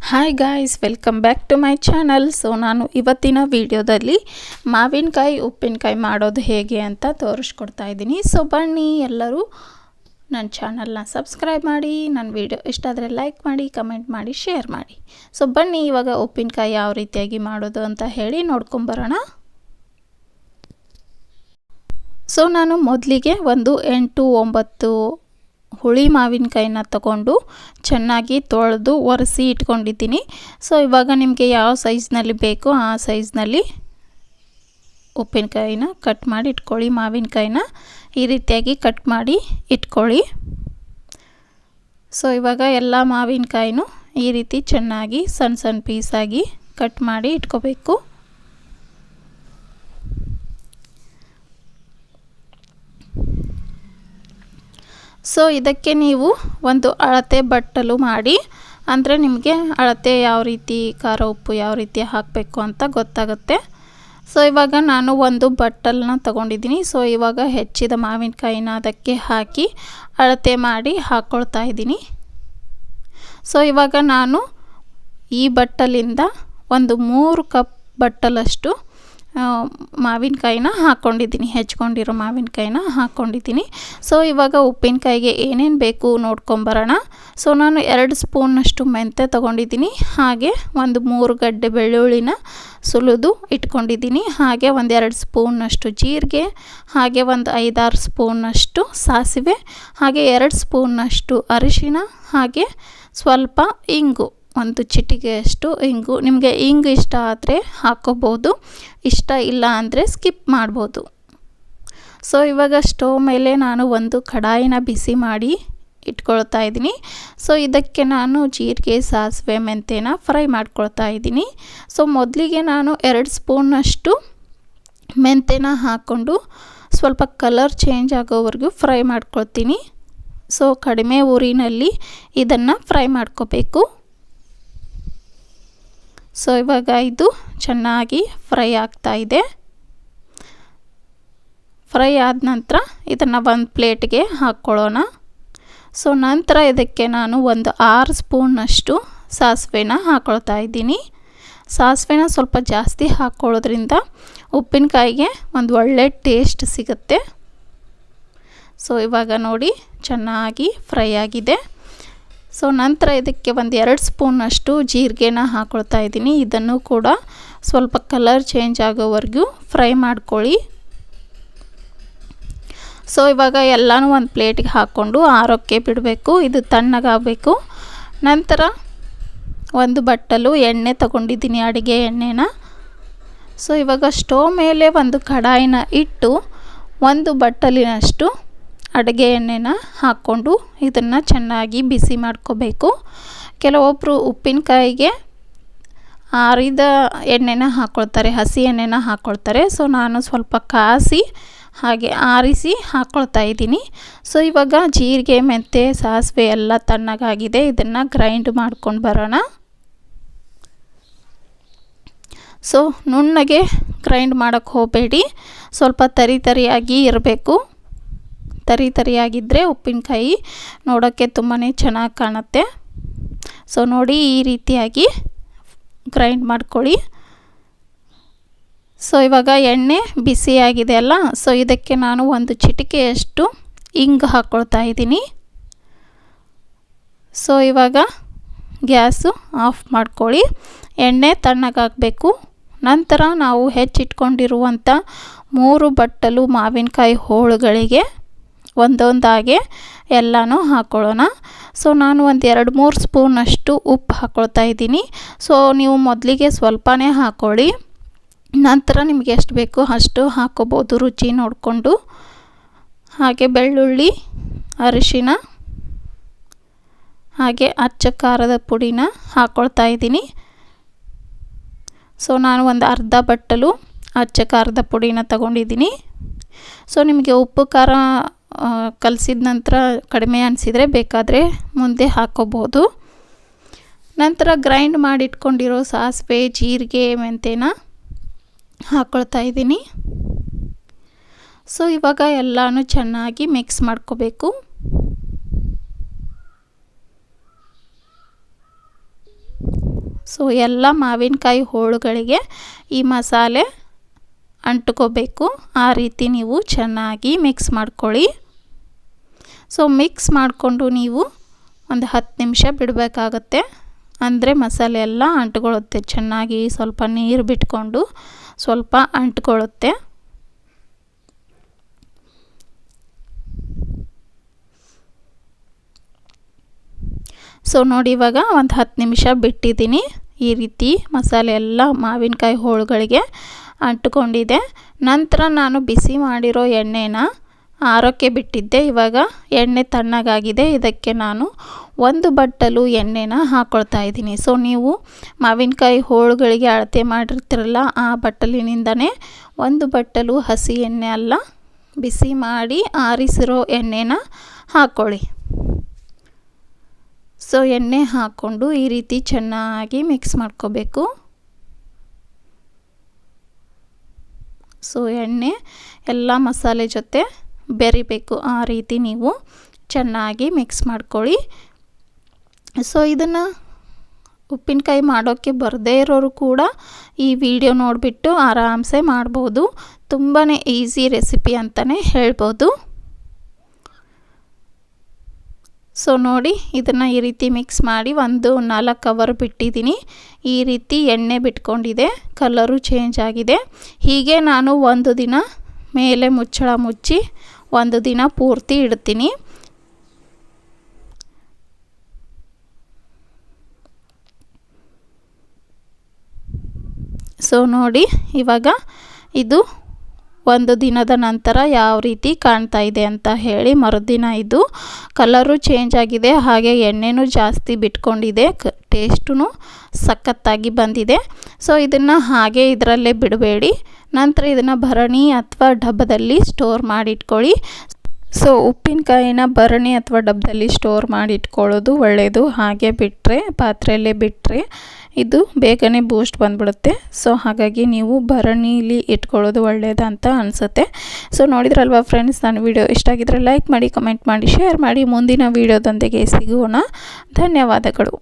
Hi guys, welcome back to my channel. So ನಾನು ಇವತ್ತಿನ ವಿಡಿಯೋದಲ್ಲಿ ಮಾವಿನಕಾಯಿ ಉಪ್ಪಿನಕಾಯಿ ಮಾಡೋದು ಹೇಗೆ ಅಂತ ತೋರಿಸ್ಕೊಡ್ತಾ ಇದ್ದೀನಿ. ಸೊ ಬನ್ನಿ, ಎಲ್ಲರೂ ನನ್ನ ಚಾನಲ್ನ ಸಬ್ಸ್ಕ್ರೈಬ್ ಮಾಡಿ, ನನ್ನ ವಿಡಿಯೋ ಇಷ್ಟ ಆದರೆ ಲೈಕ್ ಮಾಡಿ, ಕಮೆಂಟ್ ಮಾಡಿ, ಶೇರ್ ಮಾಡಿ. ಸೊ ಬನ್ನಿ, ಇವಾಗ ಉಪ್ಪಿನಕಾಯಿ ಯಾವ ರೀತಿಯಾಗಿ ಮಾಡೋದು ಅಂತ ಹೇಳಿ ನೋಡ್ಕೊಂಬರೋಣ. ಸೊ ನಾನು ಮೊದಲಿಗೆ ಒಂದು 8-9 ಹುಳಿ ಮಾವಿನಕಾಯಿನ ತಗೊಂಡು ಚೆನ್ನಾಗಿ ತೊಳೆದು ಒರೆಸಿ ಇಟ್ಕೊಂಡಿದ್ದೀನಿ. ಸೊ ಇವಾಗ ನಿಮಗೆ ಯಾವ ಸೈಜ್ನಲ್ಲಿ ಬೇಕೋ ಆ ಸೈಜ್ನಲ್ಲಿ ಉಪ್ಪಿನಕಾಯಿನ ಕಟ್ ಮಾಡಿ ಇಟ್ಕೊಳ್ಳಿ. ಮಾವಿನಕಾಯಿನ ಈ ರೀತಿಯಾಗಿ ಕಟ್ ಮಾಡಿ ಇಟ್ಕೊಳ್ಳಿ. ಸೊ ಇವಾಗ ಎಲ್ಲ ಮಾವಿನಕಾಯಿನೂ ಈ ರೀತಿ ಚೆನ್ನಾಗಿ ಸಣ್ಣ ಸಣ್ಣ ಪೀಸಾಗಿ ಕಟ್ ಮಾಡಿ ಇಟ್ಕೋಬೇಕು. ಸೊ ಇದಕ್ಕೆ ನೀವು ಒಂದು ಅಳತೆ ಬಟ್ಟಲು ಮಾಡಿ, ಅಂದರೆ ನಿಮಗೆ ಅಳತೆ ಯಾವ ರೀತಿ ಖಾರ ಉಪ್ಪು ಯಾವ ರೀತಿ ಹಾಕಬೇಕು ಅಂತ ಗೊತ್ತಾಗುತ್ತೆ. ಸೊ ಇವಾಗ ನಾನು ಒಂದು ಬಟ್ಟಲನ್ನ ತಗೊಂಡಿದ್ದೀನಿ. ಸೊ ಇವಾಗ ಹೆಚ್ಚಿದ ಮಾವಿನಕಾಯಿನ ಅದಕ್ಕೆ ಹಾಕಿ ಅಳತೆ ಮಾಡಿ ಹಾಕ್ಕೊಳ್ತಾ ಇದ್ದೀನಿ. ಸೊ ಇವಾಗ ನಾನು ಈ ಬಟ್ಟಲಿಂದ ಒಂದು 3 ಕಪ್ ಬಟ್ಟಲಷ್ಟು ಮಾವಿನಕಾಯಿನ ಹಾಕ್ಕೊಂಡಿದ್ದೀನಿ, ಹೆಚ್ಕೊಂಡಿರೋ ಮಾವಿನಕಾಯಿನ ಹಾಕ್ಕೊಂಡಿದ್ದೀನಿ. ಸೊ ಇವಾಗ ಉಪ್ಪಿನಕಾಯಿಗೆ ಏನೇನು ಬೇಕು ನೋಡ್ಕೊಂಬರೋಣ. ಸೊ ನಾನು 2 ಸ್ಪೂನಷ್ಟು ಮೆಂತ್ಯ ತೊಗೊಂಡಿದ್ದೀನಿ, ಹಾಗೆ ಒಂದು 3 ಗಡ್ಡೆ ಬೆಳ್ಳುಳ್ಳಿನ ಸುಲಿದು ಇಟ್ಕೊಂಡಿದ್ದೀನಿ, ಹಾಗೆ ಒಂದು 2 ಸ್ಪೂನಷ್ಟು ಜೀರಿಗೆ, ಹಾಗೆ ಒಂದು 5-6 ಸ್ಪೂನಷ್ಟು ಸಾಸಿವೆ, ಹಾಗೆ 2 ಸ್ಪೂನಷ್ಟು ಅರಿಶಿನ, ಹಾಗೆ ಸ್ವಲ್ಪ ಇಂಗು, ಒಂದು ಚಿಟಿಕೆಯಷ್ಟು ಇಂಗು. ನಿಮಗೆ ಇಂಗು ಇಷ್ಟ ಆದರೆ ಹಾಕ್ಕೋಬೋದು, ಇಷ್ಟ ಇಲ್ಲ ಅಂದರೆ ಸ್ಕಿಪ್ ಮಾಡ್ಬೋದು. ಸೊ ಇವಾಗ ಸ್ಟವ್ ಮೇಲೆ ನಾನು ಒಂದು ಕಡಾಯಿನ ಬಿಸಿ ಮಾಡಿ ಇಟ್ಕೊಳ್ತಾ ಇದ್ದೀನಿ. ಸೊ ಇದಕ್ಕೆ ನಾನು ಜೀರಿಗೆ, ಸಾಸಿವೆ, ಮೆಂತ್ಯನ ಫ್ರೈ ಮಾಡ್ಕೊಳ್ತಾ ಇದ್ದೀನಿ. ಸೊ ಮೊದಲಿಗೆ ನಾನು 2 ಸ್ಪೂನಷ್ಟು ಮೆಂತ್ಯನ ಹಾಕ್ಕೊಂಡು ಸ್ವಲ್ಪ ಕಲರ್ ಚೇಂಜ್ ಆಗೋವರೆಗೂ ಫ್ರೈ ಮಾಡ್ಕೊಳ್ತೀನಿ. ಸೊ ಕಡಿಮೆ ಉರಿನಲ್ಲಿ ಇದನ್ನು ಫ್ರೈ ಮಾಡ್ಕೋಬೇಕು. ಸೊ ಇವಾಗ ಇದು ಚೆನ್ನಾಗಿ ಫ್ರೈ ಆಗ್ತಾ ಇದೆ. ಫ್ರೈ ಆದ ನಂತರ ಇದನ್ನು ಒಂದು ಪ್ಲೇಟ್ಗೆ ಹಾಕ್ಕೊಳ್ಳೋಣ. ಸೊ ನಂತರ ಇದಕ್ಕೆ ನಾನು ಒಂದು 6 ಸ್ಪೂನಷ್ಟು ಸಾಸಿವೆನ ಹಾಕ್ಕೊಳ್ತಾ ಇದ್ದೀನಿ. ಸಾಸಿವೆನ ಸ್ವಲ್ಪ ಜಾಸ್ತಿ ಹಾಕ್ಕೊಳ್ಳೋದ್ರಿಂದ ಉಪ್ಪಿನಕಾಯಿಗೆ ಒಂದು ಒಳ್ಳೆ ಟೇಸ್ಟ್ ಸಿಗುತ್ತೆ. ಸೊ ಇವಾಗ ನೋಡಿ ಚೆನ್ನಾಗಿ ಫ್ರೈ ಆಗಿದೆ. ಸೊ ನಂತರ ಇದಕ್ಕೆ ಒಂದು 2 ಸ್ಪೂನಷ್ಟು ಜೀರಿಗೆನ ಹಾಕ್ಕೊಳ್ತಾ ಇದ್ದೀನಿ. ಇದನ್ನು ಕೂಡ ಸ್ವಲ್ಪ ಕಲರ್ ಚೇಂಜ್ ಆಗೋವರೆಗೂ ಫ್ರೈ ಮಾಡ್ಕೊಳ್ಳಿ. ಸೊ ಇವಾಗ ಎಲ್ಲನೂ ಒಂದು ಪ್ಲೇಟಿಗೆ ಹಾಕ್ಕೊಂಡು ಆರೋಕ್ಕೆ ಬಿಡಬೇಕು, ಇದು ತಣ್ಣಗಾಗಬೇಕು. ನಂತರ ಒಂದು ಬಟ್ಟಲು ಎಣ್ಣೆ ತಗೊಂಡಿದ್ದೀನಿ, ಅಡುಗೆ ಎಣ್ಣೆನ. ಸೊ ಇವಾಗ ಸ್ಟವ್ ಮೇಲೆ ಒಂದು ಕಡಾಯಿನ ಇಟ್ಟು ಒಂದು ಬಟ್ಟಲಿನಷ್ಟು ಅಡುಗೆ ಎಣ್ಣೆನ ಹಾಕ್ಕೊಂಡು ಇದನ್ನು ಚೆನ್ನಾಗಿ ಬಿಸಿ ಮಾಡ್ಕೋಬೇಕು. ಕೆಲವೊಬ್ಬರು ಉಪ್ಪಿನಕಾಯಿಗೆ ಆರಿದ ಎಣ್ಣೆನ ಹಾಕ್ಕೊಳ್ತಾರೆ, ಹಸಿ ಎಣ್ಣೆನ ಹಾಕ್ಕೊಳ್ತಾರೆ. ಸೊ ನಾನು ಸ್ವಲ್ಪ ಕಾಸಿ ಹಾಗೆ ಆರಿಸಿ ಹಾಕ್ಕೊಳ್ತಾ ಇದ್ದೀನಿ. ಸೊ ಇವಾಗ ಜೀರಿಗೆ, ಮೆಂತ್ಯ, ಸಾಸಿವೆ ಎಲ್ಲ ತಣ್ಣಗಾಗಿದೆ, ಇದನ್ನು ಗ್ರೈಂಡ್ ಮಾಡ್ಕೊಂಡು ಬರೋಣ. ಸೊ ನುಣ್ಣಗೆ ಗ್ರೈಂಡ್ ಮಾಡೋಕ್ಕೆ ಹೋಗಬೇಡಿ, ಸ್ವಲ್ಪ ತರಿಯಾಗಿ ಇರಬೇಕು. ತರಿಯಾಗಿದ್ದರೆ ಉಪ್ಪಿನಕಾಯಿ ನೋಡೋಕ್ಕೆ ತುಂಬಾ ಚೆನ್ನಾಗಿ ಕಾಣುತ್ತೆ. ಸೊ ನೋಡಿ, ಈ ರೀತಿಯಾಗಿ ಗ್ರೈಂಡ್ ಮಾಡ್ಕೊಳ್ಳಿ. ಸೊ ಇವಾಗ ಎಣ್ಣೆ ಬಿಸಿಯಾಗಿದೆ ಅಲ್ಲ, ಸೊ ಇದಕ್ಕೆ ನಾನು ಒಂದು ಚಿಟಿಕೆಯಷ್ಟು ಇಂಗು ಹಾಕ್ಕೊಳ್ತಾ ಇದ್ದೀನಿ. ಸೊ ಇವಾಗ ಗ್ಯಾಸು ಆಫ್ ಮಾಡ್ಕೊಳ್ಳಿ, ಎಣ್ಣೆ ತಣ್ಣಗಾಗಬೇಕು. ನಂತರ ನಾವು ಹೆಚ್ಚಿಟ್ಕೊಂಡಿರುವಂಥ 3 ಬಟ್ಟಲು ಮಾವಿನಕಾಯಿ ಹೋಳುಗಳಿಗೆ ಒಂದೊಂದಾಗೆ ಎಲ್ಲನೂ ಹಾಕ್ಕೊಳ್ಳೋಣ. ಸೊ ನಾನು ಒಂದು 2-3 ಸ್ಪೂನಷ್ಟು ಉಪ್ಪು ಹಾಕ್ಕೊಳ್ತಾ ಇದ್ದೀನಿ. ಸೊ ನೀವು ಮೊದಲಿಗೆ ಸ್ವಲ್ಪನೇ ಹಾಕ್ಕೊಳ್ಳಿ, ನಂತರ ನಿಮಗೆ ಎಷ್ಟು ಬೇಕೋ ಅಷ್ಟು ಹಾಕ್ಕೋಬೋದು ರುಚಿ ನೋಡಿಕೊಂಡು. ಹಾಗೆ ಬೆಳ್ಳುಳ್ಳಿ, ಅರಿಶಿನ, ಹಾಗೆ ಅಚ್ಚ ಖಾರದ ಪುಡಿನ ಹಾಕ್ಕೊಳ್ತಾ ಇದ್ದೀನಿ. ಸೊ ನಾನು ಒಂದು ಅರ್ಧ ಬಟ್ಟಲು ಅಚ್ಚ ಖಾರದ ಪುಡಿನ ತಗೊಂಡಿದ್ದೀನಿ. ಸೊ ನಿಮಗೆ ಉಪ್ಪು ಖಾರ ಕಲಸಿದ ನಂತರ ಕಡಿಮೆ ಅನಿಸಿದರೆ ಬೇಕಾದರೆ ಮುಂದೆ ಹಾಕ್ಕೋಬೋದು. ನಂತರ ಗ್ರೈಂಡ್ ಮಾಡಿಟ್ಕೊಂಡಿರೋ ಸಾಸಿವೆ, ಜೀರಿಗೆ, ಮೆಂತ್ಯನ ಹಾಕ್ಕೊಳ್ತಾ ಇದ್ದೀನಿ. ಸೊ ಇವಾಗ ಎಲ್ಲನೂ ಚೆನ್ನಾಗಿ ಮಿಕ್ಸ್ ಮಾಡ್ಕೋಬೇಕು. ಸೊ ಎಲ್ಲ ಮಾವಿನಕಾಯಿ ಹೋಳುಗಳಿಗೆ ಈ ಮಸಾಲೆ ಅಂಟ್ಕೋಬೇಕು. ಆ ರೀತಿ ನೀವು ಚೆನ್ನಾಗಿ ಮಿಕ್ಸ್ ಮಾಡ್ಕೊಳ್ಳಿ. ಸೊ ಮಿಕ್ಸ್ ಮಾಡಿಕೊಂಡು ನೀವು ಒಂದು 10 ನಿಮಿಷ ಬಿಡಬೇಕಾಗತ್ತೆ. ಅಂದರೆ ಮಸಾಲೆ ಎಲ್ಲ ಅಂಟ್ಕೊಳ್ಳುತ್ತೆ ಚೆನ್ನಾಗಿ. ಸ್ವಲ್ಪ ನೀರು ಬಿಟ್ಕೊಂಡು ಸ್ವಲ್ಪ ಅಂಟ್ಕೊಳ್ಳುತ್ತೆ. ಸೊ ನೋಡಿ, ಇವಾಗ ಒಂದು 10 ನಿಮಿಷ ಬಿಟ್ಟಿದ್ದೀನಿ. ಈ ರೀತಿ ಮಸಾಲೆ ಎಲ್ಲ ಮಾವಿನಕಾಯಿ ಹೋಳುಗಳಿಗೆ ಅಂಟ್ಕೊಂಡಿದೆ. ನಂತರ ನಾನು ಬಿಸಿ ಮಾಡಿರೋ ಎಣ್ಣೆನ ಆರೋಕ್ಕೆ ಬಿಟ್ಟಿದ್ದೆ. ಇವಾಗ ಎಣ್ಣೆ ತಣ್ಣಗಾಗಿದೆ. ಇದಕ್ಕೆ ನಾನು 1 ಬಟ್ಟಲು ಎಣ್ಣೆನ ಹಾಕ್ಕೊಳ್ತಾ ಇದ್ದೀನಿ. ಸೊ ನೀವು ಮಾವಿನಕಾಯಿ ಹೋಳುಗಳಿಗೆ ಅಳತೆ ಮಾಡಿರ್ತೀರಲ್ಲ, ಆ ಬಟ್ಟಲಿನಿಂದನೇ 1 ಬಟ್ಟಲು ಹಸಿ ಎಣ್ಣೆ ಅಲ್ಲ, ಬಿಸಿ ಮಾಡಿ ಆರಿಸಿರೋ ಎಣ್ಣೆನ ಹಾಕ್ಕೊಳ್ಳಿ. ಸೊ ಎಣ್ಣೆ ಹಾಕ್ಕೊಂಡು ಈ ರೀತಿ ಚೆನ್ನಾಗಿ ಮಿಕ್ಸ್ ಮಾಡ್ಕೋಬೇಕು. ಸೊ ಎಣ್ಣೆ ಎಲ್ಲ ಮಸಾಲೆ ಜೊತೆ ಬೆರಿಬೇಕು. ಆ ರೀತಿ ನೀವು ಚೆನ್ನಾಗಿ ಮಿಕ್ಸ್ ಮಾಡ್ಕೊಳ್ಳಿ. ಸೊ ಇದನ್ನು ಉಪ್ಪಿನಕಾಯಿ ಮಾಡೋಕ್ಕೆ ಬರದೇ ಇರೋರು ಕೂಡ ಈ ವಿಡಿಯೋ ನೋಡಿಬಿಟ್ಟು ಆರಾಮ್ಸೆ ಮಾಡ್ಬೋದು. ತುಂಬಾ ಈಸಿ ರೆಸಿಪಿ ಅಂತಲೇ ಹೇಳ್ಬೋದು. ಸೊ ನೋಡಿ, ಇದನ್ನು ಈ ರೀತಿ ಮಿಕ್ಸ್ ಮಾಡಿ ಒಂದು 4 ಅವರ್ ಬಿಟ್ಟಿದ್ದೀನಿ. ಈ ರೀತಿ ಎಣ್ಣೆ ಬಿಟ್ಕೊಂಡಿದೆ, ಕಲರು ಚೇಂಜ್ ಆಗಿದೆ. ಹೀಗೆ ನಾನು 1 ದಿನ ಮೇಲೆ ಮುಚ್ಚಳ ಮುಚ್ಚಿ 1 ದಿನ ಪೂರ್ತಿ ಇಡ್ತೀನಿ. ಸೊ ನೋಡಿ, ಇವಾಗ ಇದು 1 ದಿನದ ನಂತರ ಯಾವ ರೀತಿ ಕಾಣ್ತಾ ಇದೆ ಅಂತ ಹೇಳಿ. ಮರುದಿನ ಇದು ಕಲರು ಚೇಂಜ್ ಆಗಿದೆ, ಹಾಗೆ ಎಣ್ಣೆನೂ ಜಾಸ್ತಿ ಬಿಟ್ಕೊಂಡಿದೆ, ಟೇಸ್ಟೂ ಸಖತ್ತಾಗಿ ಬಂದಿದೆ. ಸೊ ಇದನ್ನು ಹಾಗೆ ಇದರಲ್ಲೇ ಬಿಡಬೇಡಿ. ನಂತರ ಇದನ್ನು ಭರಣಿ ಅಥವಾ ಡಬ್ಬದಲ್ಲಿ ಸ್ಟೋರ್ ಮಾಡಿಟ್ಕೊಳ್ಳಿ. ಸೊ ಉಪ್ಪಿನಕಾಯಿನ ಭರಣಿ ಅಥವಾ ಡಬ್ಬದಲ್ಲಿ ಸ್ಟೋರ್ ಮಾಡಿ ಇಟ್ಕೊಳ್ಳೋದು ಒಳ್ಳೆಯದು. ಹಾಗೆ ಬಿಟ್ಟರೆ, ಪಾತ್ರೆಯಲ್ಲೇ ಬಿಟ್ಟರೆ ಇದು ಬೇಗನೆ ಬೂಸ್ಟ್ ಬಂದ್ಬಿಡುತ್ತೆ. ಸೊ ಹಾಗಾಗಿ ನೀವು ಭರಣಿಲಿ ಇಟ್ಕೊಳ್ಳೋದು ಒಳ್ಳೆಯದು ಅಂತ ಅನಿಸುತ್ತೆ. ಸೊ ನೋಡಿದ್ರಲ್ವಾ ಫ್ರೆಂಡ್ಸ್, ನನ್ನ ವಿಡಿಯೋ ಇಷ್ಟ ಆಗಿದ್ರೆ ಲೈಕ್ ಮಾಡಿ, ಕಮೆಂಟ್ ಮಾಡಿ, ಶೇರ್ ಮಾಡಿ. ಮುಂದಿನ ವಿಡಿಯೋದೊಂದಿಗೆ ಸಿಗೋಣ. ಧನ್ಯವಾದಗಳು.